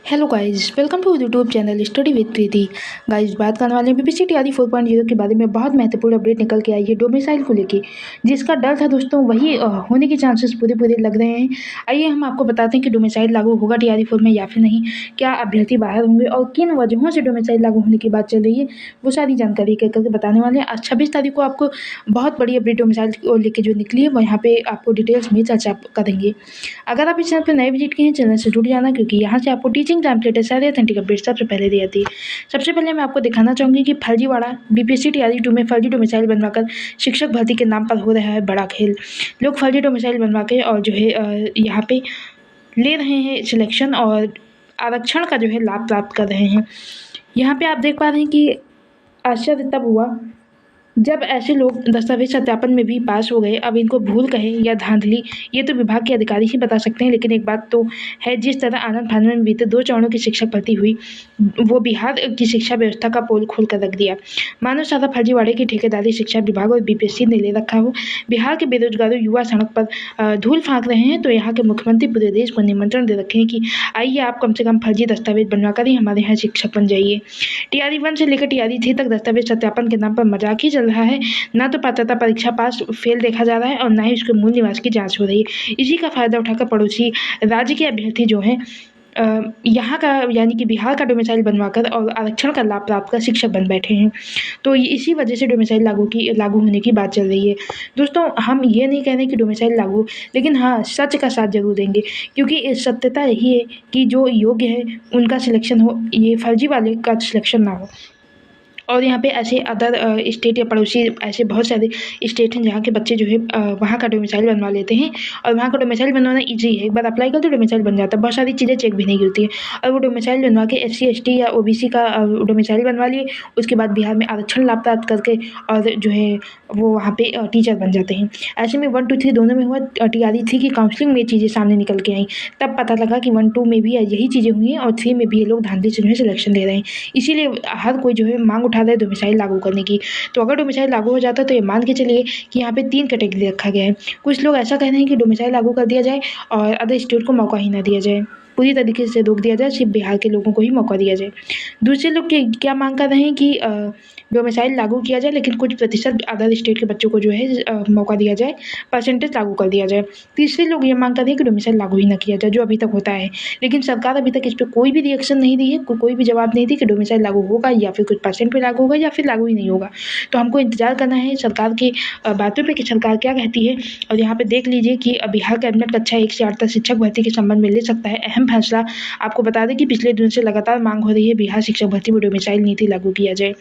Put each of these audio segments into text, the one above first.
Hello guys, welcome to YouTube channel study with Preeti. Guys, बात करने वाले हैं बीपीएससी टीआरई 4.0 के बारे में। बहुत महत्वपूर्ण अपडेट निकल के आई है डोमिसाइल को लेके। जिसका डर था दोस्तों, वही होने के चांसेस पूरे पूरे लग रहे हैं। आइए हम आपको बताते हैं कि डोमिसाइल लागू होगा टीआरई 4 में या फिर नहीं, क्या अभ्यर्थी बाहर होंगे और किन वजहों से डोमिसाइल लागू होने की बात चल रही है, वो सारी जानकारी एक करके बताने वाले हैं। आज 26 तारीख को आपको बहुत बड़ी अपडेट डोमिसाइल को लेकर जो निकली है, वो यहाँ पे आपको डिटेल्स में चर्चा करेंगे। अगर आप इस चैनल पर नए विजिट किए हैं, चैनल से जुड़ जाना, क्योंकि यहाँ से आपको टीचिंग टैम्पलेट सारे ऑथेंटिक अपडेट सबसे पहले दी जाती है। सबसे पहले मैं आपको दिखाना चाहूँगी कि फर्जीवाड़ा बीपीएससी टीआरई 2 में फर्जी डोमिसाइल बनवाकर शिक्षक भर्ती के नाम पर हो रहा है बड़ा खेल। लोग फर्जी डोमिसाइल बनवा के और जो है यहाँ पे ले रहे हैं सिलेक्शन और आरक्षण का जो है लाभ प्राप्त कर रहे हैं। यहाँ पे आप देख पा रहे हैं कि आश्चर्य तब हुआ जब ऐसे लोग दस्तावेज सत्यापन में भी पास हो गए। अब इनको भूल कहें या धांधली, ये तो विभाग के अधिकारी ही बता सकते हैं। लेकिन एक बात तो है, जिस तरह आनंद फानन में बीते 2 चरणों की शिक्षक भर्ती हुई, वो बिहार की शिक्षा व्यवस्था का पोल खोल कर रख दिया। मानो सारा फर्जीवाड़े की ठेकेदारी शिक्षा विभाग और बीपीएससी ने ले रखा हो। बिहार के बेरोजगारों युवा सड़क पर धूल फाँक रहे हैं, तो यहाँ के मुख्यमंत्री पूरे देश को निमंत्रण दे रखे हैं कि आइए आप कम से कम फर्जी दस्तावेज बनवा कर ही हमारे यहाँ शिक्षक बन जाइए। टीआरई 1 से लेकर टीआरई 3 तक दस्तावेज सत्यापन के नाम पर मजाक ही चल रहा है। ना तो पात्रता परीक्षा पास फेल देखा जा रहा है और ना ही उसके मूल निवास की जांच हो रही है। इसी का फायदा उठाकर पड़ोसी राज्य के अभ्यर्थी जो हैं यहाँ का यानी कि बिहार का डोमिसाइल बनवाकर और आरक्षण का लाभ प्राप्त कर शिक्षक बन बैठे हैं। तो इसी वजह से डोमिसाइल लागू होने की बात चल रही है। दोस्तों, हम ये नहीं कह रहे कि डोमिसाइल लागू, लेकिन हाँ, सच का साथ जरूर देंगे, क्योंकि सत्यता यही है कि जो योग्य है उनका सिलेक्शन हो, ये फर्जी वाले का सिलेक्शन ना हो। और यहाँ पे ऐसे अदर स्टेट या पड़ोसी ऐसे बहुत सारे स्टेट हैं जहाँ के बच्चे जो है वहाँ का डोमिसाइल बनवा लेते हैं। और वहाँ का डोमिसाइल बनवाना ईजी है, एक बार अप्लाई कर तो डोमिसाइल बन जाता है। बहुत सारी चीज़ें चेक भी नहीं होती है और वो डोमिसाइल बनवा के SC ST या OBC का डोमिसाइल बनवा लिए। उसके बाद बिहार में आरक्षण लाभ प्राप्त करके और जो है वो वहाँ पे टीचर बन जाते हैं। ऐसे में 1 2 3 दोनों में हुआ। टीआरई 3 की काउंसलिंग में चीज़ें सामने निकल के आई, तब पता लगा कि 1 2 में भी यही चीज़ें हुई हैं और 3 में भी ये लोग धांधली से जो है सिलेक्शन दे रहे हैं। इसीलिए हर कोई जो है मांग उठा रहा है डोमिसाइल लागू करने की। तो अगर डोमिसाइल लागू हो जाता है तो ये मान के चलिए कि यहाँ पे 3 कैटेगरी रखा गया है। कुछ लोग ऐसा कह रहे हैं कि डोमिसाइल लागू कर दिया जाए और अदर स्टेट को मौका ही ना दिया जाए, पूरी तरीके से रोक दिया जाए, सिर्फ बिहार के लोगों को ही मौका दिया जाए। दूसरे लोग क्या मांग कर रहे हैं कि डोमिसाइल लागू किया जाए, लेकिन कुछ प्रतिशत अदर स्टेट के बच्चों को जो है मौका दिया जाए, परसेंटेज लागू कर दिया जाए। तीसरे लोग ये मांग कर रहे हैं कि डोमिसाइल लागू ही ना किया जाए, जो अभी तक होता है। लेकिन सरकार अभी तक इस पर कोई भी रिएक्शन नहीं दी है, कोई भी जवाब नहीं दी कि डोमिसाइल लागू होगा या फिर कुछ परसेंट पे लागू होगा या फिर लागू ही नहीं होगा। तो हमको इंतजार करना है सरकार की बातों पे कि सरकार क्या कहती है। और यहाँ पे देख लीजिए कि बिहार कैबिनेट कक्षा 1 से 8 तक शिक्षक भर्ती के संबंध में ले सकता है अहम फैसला। आपको बता दें कि पिछले दिनों से लगातार मांग हो रही है बिहार शिक्षक भर्ती में डोमिसाइल नीति लागू किया जाए।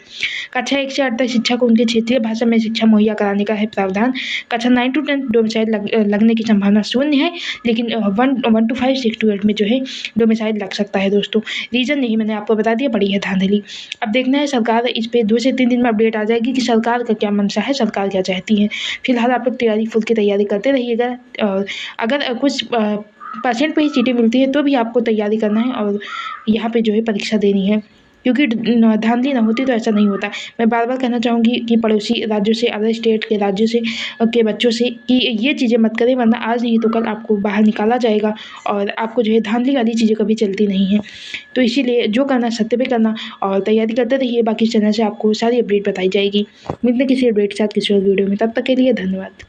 कक्षा 1 से 8 तक शिक्षा को उनके क्षेत्रीय भाषा में शिक्षा मुहैया कराने का है प्रावधान। कक्षा 9 to 10 डोमिसाइल लगने की संभावना शून्य है, लेकिन 1 to 5 6 to 8 में जो है डोमिसाइल लग सकता है। दोस्तों, रीजन नहीं मैंने आपको बता दिया, बड़ी है धांधली। अब देखना है सरकार इस पे 2 से 3 दिन में अपडेट आ जाएगी कि सरकार का क्या मंशा है, सरकार क्या चाहती है। फिलहाल आप लोग टीआरई फुल की तैयारी करते रहिएगा और अगर कुछ परसेंट पे ही सीटें मिलती है तो भी आपको तैयारी करना है और यहाँ पे जो है परीक्षा देनी है, क्योंकि धांधली ना होती तो ऐसा नहीं होता। मैं बार बार कहना चाहूँगी कि पड़ोसी राज्यों से, अदर स्टेट के राज्यों से के बच्चों से कि ये चीज़ें मत करें, वरना आज नहीं तो कल आपको बाहर निकाला जाएगा और आपको जो है धांधली वाली चीज़ें कभी चलती नहीं हैं। तो इसीलिए जो करना सत्य पे करना और तैयारी करते रहिए। बाकी चैनल से आपको सारी अपडेट बताई जाएगी। मिलते किसी अपडेट के साथ किसी और वीडियो में, तब तक के लिए धन्यवाद।